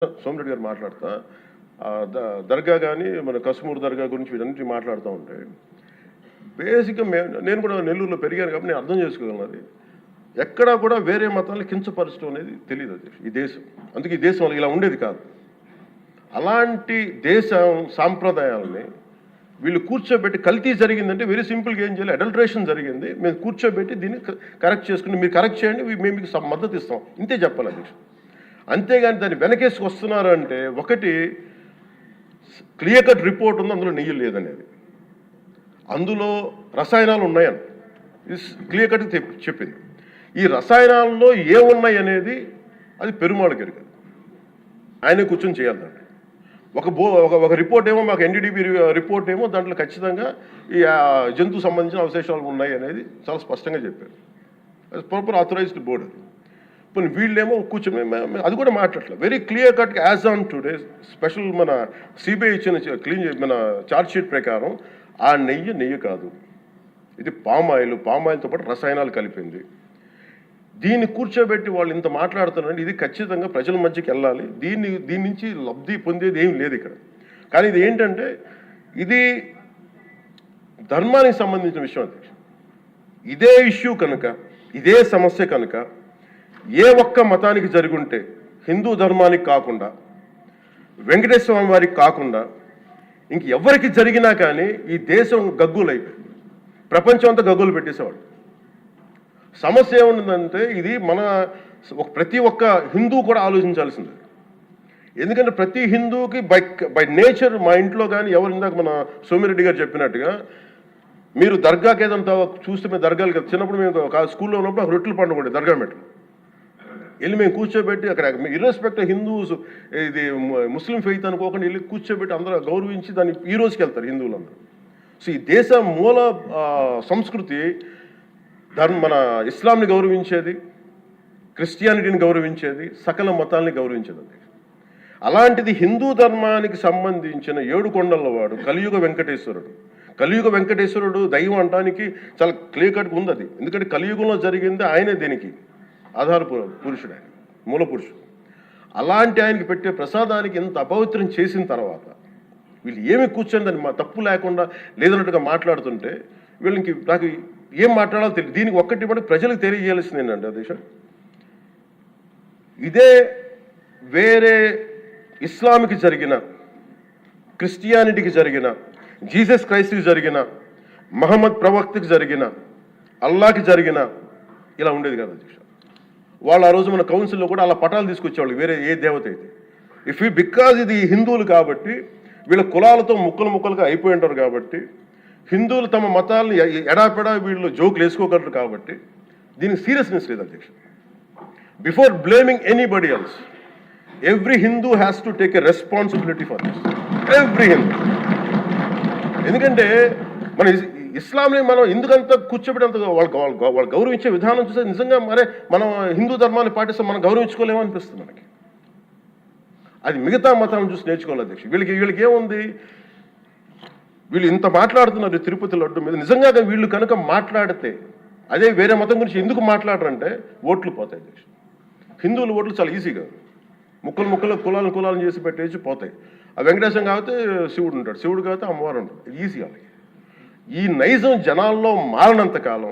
సోమిరెడ్డి గారు మాట్లాడతా దర్గా కానీ మన కసుమూరు దర్గా గురించి వీటన్నిటి మాట్లాడుతూ ఉంటే బేసిక్గా నేను కూడా నెల్లూరులో పెరిగాను కాబట్టి నేను అర్థం చేసుకోగలను. అది ఎక్కడా కూడా వేరే మతాలను కించపరచడం అనేది తెలియదు. అది ఈ దేశం, అందుకే ఈ దేశం ఇలా ఉండేది కాదు. అలాంటి దేశం సాంప్రదాయాలని వీళ్ళు కూర్చోబెట్టి కల్తీ జరిగిందంటే వెరీ సింపుల్గా ఏం చేయాలి, అడల్ట్రేషన్ జరిగింది, మేము కూర్చోబెట్టి దీన్ని కరెక్ట్ చేసుకుని మీరు కరెక్ట్ చేయండి, మేము మీకు మద్దతు ఇస్తాం, ఇంతే చెప్పాలి అధ్యక్ష. అంతేగాని దాన్ని వెనకేసుకు వస్తున్నారు అంటే ఒకటి క్లియర్ కట్ రిపోర్ట్ ఉంది, అందులో నెయ్యి లేదనేది, అందులో రసాయనాలు ఉన్నాయని క్లియర్ కట్ చెప్పింది. ఈ రసాయనాల్లో ఏమున్నాయి అనేది అది పెరుమాళకి ఎరగదు, ఆయనే కూర్చొని చేయాలండి. ఒక రిపోర్ట్ ఏమో మాకు ఎన్డీడీబీ రిపోర్ట్ ఏమో దాంట్లో ఖచ్చితంగా ఈ జంతువు సంబంధించిన అవశేషాలు ఉన్నాయి అనేది చాలా స్పష్టంగా చెప్పారు. అది ప్రాపర్ ఆథరైజ్డ్ బోర్డు. ఇప్పుడు వీళ్ళేమో కూర్చొని అది కూడా మాట్లాడలేదు. Very clear cut as on today special మన సిబిఐ ఇచ్చిన మన ఛార్జ్ షీట్ ప్రకారం ఆ నెయ్యి కాదు, ఇది పామాయిల్తో పాటు రసాయనాలు కలిపింది. దీన్ని కూర్చోబెట్టి వాళ్ళు ఇంత మాట్లాడుతున్నారంటే ఇది ఖచ్చితంగా ప్రజల మధ్యకి వెళ్ళాలి. దీని నుంచి లబ్ధి పొందేది ఏం లేదు ఇక్కడ. కానీ ఇది ఏంటంటే ఇది ధర్మానికి సంబంధించిన విషయం. అధ్యక్ష, ఇదే ఇష్యూ కనుక, ఇదే సమస్య కనుక ఏ ఒక్క మతానికి జరుగుంటే, హిందూ ధర్మానికి కాకుండా, వెంకటేశ్వర స్వామి వారికి కాకుండా ఇంక ఎవరికి జరిగినా కానీ ఈ దేశం గగ్గులు అయిపోయింది, ప్రపంచం అంతా గగ్గులు పెట్టేసేవాడు. సమస్య ఏముందంటే ఇది ప్రతి ఒక్క హిందూ కూడా ఆలోచించాల్సింది. ఎందుకంటే ప్రతి హిందూకి బై నేచర్, మా ఇంట్లో కానీ ఎవరు, ఇందాక మన సోమిరెడ్డి గారు చెప్పినట్టుగా మీరు దర్గాకి ఏదంతా చూస్తే మేము దర్గాలకి చిన్నప్పుడు మేము స్కూల్లో ఉన్నప్పుడు రొట్టెలు పండుగ దర్గా మెట్లు వెళ్ళి మేము కూర్చోబెట్టి అక్కడ ఇర్రెస్పెక్ట్ హిందూస్ ఇది ముస్లిం ఫెయిత్ అనుకోకుండా వెళ్ళి కూర్చోబెట్టి అందరూ గౌరవించి దాన్ని ఈ రోజుకి వెళ్తారు హిందువులందరూ. సో ఈ దేశ మూల సంస్కృతి మన ఇస్లాంని గౌరవించేది, క్రిస్టియానిటీని గౌరవించేది, సకల మతాల్ని గౌరవించేది. అలాంటిది హిందూ ధర్మానికి సంబంధించిన 7 కొండల వాడు కలియుగ వెంకటేశ్వరుడు. కలియుగ వెంకటేశ్వరుడు దైవం అనడానికి చాలా క్లియర్ కట్గా ఉంది అది. ఎందుకంటే కలియుగంలో జరిగింది ఆయనే, దీనికి ఆధార పురుషుడు, ఆయన మూల పురుషుడు. అలాంటి ఆయనకి పెట్టే ప్రసాదానికి ఇంత అపవిత్రం చేసిన తర్వాత వీళ్ళు ఏమి కూర్చొని దాన్ని తప్పు లేకుండా లేదన్నట్టుగా మాట్లాడుతుంటే వీళ్ళకి నాకు ఏం మాట్లాడాలో తెలియదు. దీనికి ఒక్కటి కూడా ప్రజలకు తెలియజేయాల్సింది ఏంటంటే అధ్యక్ష, ఇదే వేరే ఇస్లాంకి జరిగిన, క్రిస్టియానిటీకి జరిగిన, జీసస్ క్రైస్ట్కి జరిగిన, మహమ్మద్ ప్రవక్తకి జరిగిన, అల్లాకి జరిగిన ఇలా ఉండేది కదా అధ్యక్ష. వాళ్ళు ఆ రోజు మన కౌన్సిల్లో కూడా అలా పటాలు తీసుకొచ్చేవాళ్ళు వేరే ఏ దేవత అయితే. బికాజ్ ఇది హిందువులు కాబట్టి వీళ్ళ కులాలతో ముక్కలుగా అయిపోయి ఉంటారు కాబట్టి, హిందువులు తమ మతాలను ఎడాపెడా వీళ్ళు జోకులు వేసుకోగలరు కాబట్టి దీనికి సీరియస్నెస్ లేదు అధ్యక్ష. Before blaming anybody else, every Hindu has to take a responsibility for this, every Hindu. ఎందుకంటే మన ఇస్లాంని మనం ఎందుకంత కూర్చోబెట్టంత వాళ్ళు గౌరవించే విధానం చూస్తే నిజంగా మనం హిందూ ధర్మాన్ని పాటిస్తే మనం గౌరవించుకోలేమో అనిపిస్తుంది మనకి. అది మిగతా మతాలను చూసి నేర్చుకోవాలి అధ్యక్ష. వీళ్ళకి ఏముంది, వీళ్ళు ఇంత మాట్లాడుతున్నారు తిరుపతి లడ్డు మీద. నిజంగా వీళ్ళు కనుక మాట్లాడితే అదే వేరే మతం గురించి ఎందుకు మాట్లాడరంటే ఓట్లు పోతాయి అధ్యక్ష. హిందువుల ఓట్లు చాలా ఈజీగా ముక్కలు కులాలను చేసి పెట్టేసి పోతాయి. ఆ వెంకటేశ్వరం కాబట్టి శివుడు ఉంటాడు, శివుడు కాబట్టి అమ్మవారు ఉంటాడు, ఈజీ వాళ్ళకి. ఈ నైజం జనాల్లో మారినంత కాలం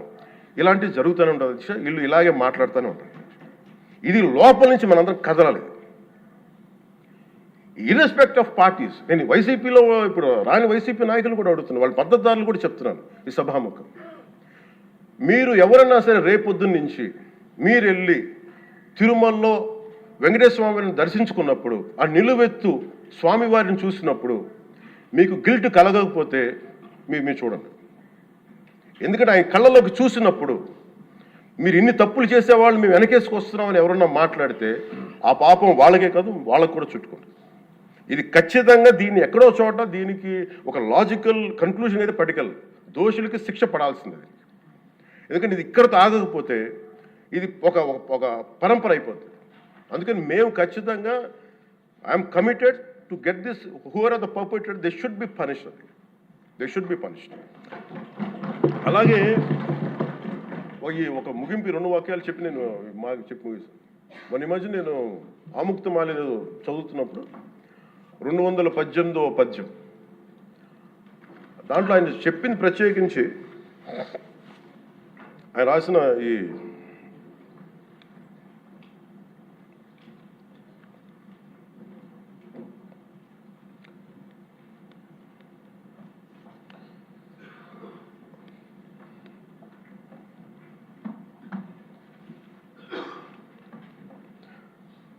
ఇలాంటివి జరుగుతూనే ఉంటుంది అధ్యక్ష. వీళ్ళు ఇలాగే మాట్లాడుతూనే ఉంటారు. ఇది లోపల నుంచి మనందరం కదలాలి, ఇర్రెస్పెక్ట్ ఆఫ్ పార్టీస్. నేను వైసీపీలో ఇప్పుడు రాని వైసీపీ నాయకులు కూడా అడుగుతున్నాను, వాళ్ళ పద్ధతిదారులు కూడా చెప్తున్నాను ఈ సభాముఖం. మీరు ఎవరన్నా సరే రేపొద్దున్న నుంచి మీరు వెళ్ళి తిరుమలలో వెంకటేశ్వర స్వామిని దర్శించుకున్నప్పుడు, ఆ నిలువెత్తు స్వామివారిని చూసినప్పుడు మీకు గిల్ట్ కలగకపోతే మీరు చూడండి. ఎందుకంటే ఆయన కళ్ళలోకి చూసినప్పుడు మీరు ఇన్ని తప్పులు చేసేవాళ్ళు మేము వెనకేసుకొస్తున్నామని ఎవరన్నా మాట్లాడితే ఆ పాపం వాళ్ళకే కాదు వాళ్ళకు కూడా చుట్టుకుంటుంది. ఇది ఖచ్చితంగా దీన్ని ఎక్కడో చోట దీనికి ఒక లాజికల్ కన్క్లూజన్ అయితే పట్టుకెళ్ళి దోషులకి శిక్ష పడాల్సింది. ఎందుకంటే ఇది ఇక్కడతో ఆగకపోతే ఇది ఒక పరంపర అయిపోతుంది. అందుకని మేము ఖచ్చితంగా I'm committed to get this, whoever are the perpetrator, they should be punished. అలాగే ఒక ముగింపు 2 వాక్యాలు చెప్పి నేను చెప్పి ముగిస్తాను. ఈ మధ్య నేను ఆముక్తమాలి చదువుతున్నప్పుడు 218వ పద్యం, దాంట్లో ఆయన చెప్పింది ప్రత్యేకించి ఆయన రాసిన ఈ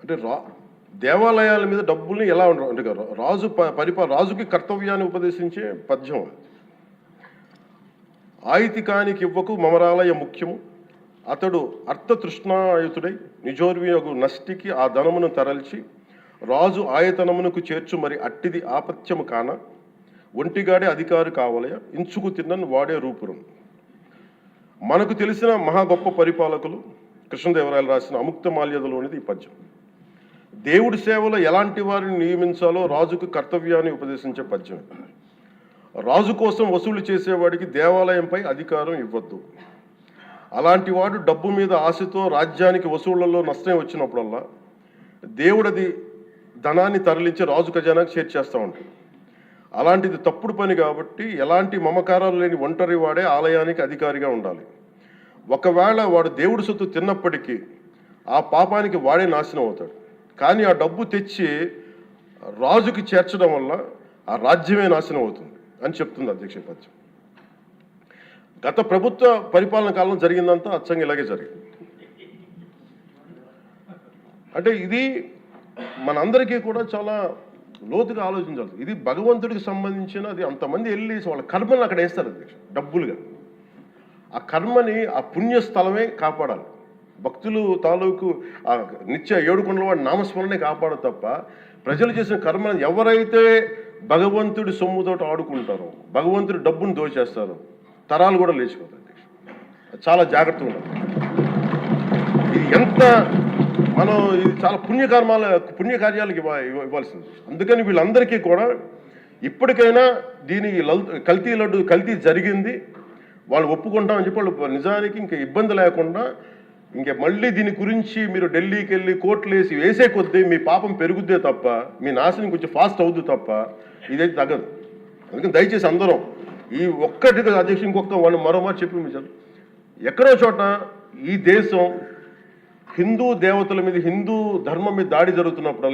అంటే దేవాలయాల మీద డబ్బుల్ని ఎలా ఉండరు అంటే రాజుకి కర్తవ్యాన్ని ఉపదేశించే పద్యం. ఆయితికానికి ఇవ్వకు మమరాలయ ముఖ్యము, అతడు అర్థతృష్ణాయుతుడై నిజోర్వియగు నష్టికి ఆ ధనమును తరల్చి రాజు ఆయతనమునకు చేర్చు మరి అట్టిది ఆపత్యము కాన ఒంటిగాడే అధికారి కావలయ ఇంచుకు తిన్నను వాడే రూపురం. మనకు తెలిసిన మహా గొప్ప పరిపాలకులు కృష్ణదేవరాయలు రాసిన అముక్తమాల్యదలోనిది ఈ పద్యం. దేవుడి సేవలో ఎలాంటి వారిని నియమించాలో రాజుకు కర్తవ్యాన్ని ఉపదేశించే పద్యం. రాజు కోసం వసూలు చేసేవాడికి దేవాలయంపై అధికారం ఇవ్వద్దు. అలాంటి వాడు డబ్బు మీద ఆశతో రాజ్యానికి వసూళ్లలో నష్టం వచ్చినప్పుడల్లా దేవుడది ధనాన్ని తరలించి రాజు ఖజానాకు చేర్చేస్తూ ఉంటాడు. అలాంటిది తప్పుడు పని కాబట్టి ఎలాంటి మమకారాలు లేని ఒంటరి వాడే ఆలయానికి అధికారిగా ఉండాలి. ఒకవేళ వాడు దేవుడి సొత్తు తిన్నప్పటికీ ఆ పాపానికి వాడే నాశనం అవుతాడు. కానీ ఆ డబ్బు తెచ్చి రాజుకి చేర్చడం వల్ల ఆ రాజ్యమే నాశనం అవుతుంది అని చెప్తుంది అధ్యక్ష పద్యం. గత ప్రభుత్వ పరిపాలన కాలంలో జరిగిందంతా అచ్చంగా ఇలాగే జరిగింది. అంటే ఇది మనందరికీ కూడా చాలా లోతుగా ఆలోచించాలి. ఇది భగవంతుడికి సంబంధించిన, అది అంతమంది వెళ్ళి వాళ్ళ కర్మని అక్కడ వేస్తారు అధ్యక్ష డబ్బులుగా. ఆ కర్మని ఆ పుణ్యస్థలమే కాపాడాలి. భక్తులు తాలూకు ఆ నిత్య ఏడుకొండల వాడి నామస్మరణే కాపాడు తప్ప ప్రజలు చేసిన కర్మను ఎవరైతే భగవంతుడి సొమ్ముతోటి ఆడుకుంటారో, భగవంతుడి డబ్బును దోచేస్తారో తరాలు కూడా లేచిపోతాయి. చాలా జాగ్రత్తగా ఉండాలి. ఇది ఎంత మనం ఇది చాలా పుణ్యకార్యాలకు ఇవ్వాల్సింది. అందుకని వీళ్ళందరికీ కూడా ఇప్పటికైనా దీనికి కల్తీ జరిగింది, వాళ్ళు ఒప్పుకుంటామని చెప్పి వాళ్ళు నిజానికి ఇంకా ఇబ్బంది లేకుండా ఇంక మళ్ళీ దీని గురించి మీరు ఢిల్లీకి వెళ్ళి కోర్టులు వేసే కొద్దీ మీ పాపం పెరుగుద్దే తప్ప మీ నాశనం కొంచెం ఫాస్ట్ అవుద్ది తప్ప ఇదైతే తగ్గదు. అందుకని దయచేసి అందరం ఈ ఒక్కటి అధ్యక్ష ఇంకొక మరో మాట చెప్పి ఎక్కడో చోట ఈ దేశం హిందూ దేవతల మీద, హిందూ ధర్మం మీద దాడి జరుగుతున్నప్పుడు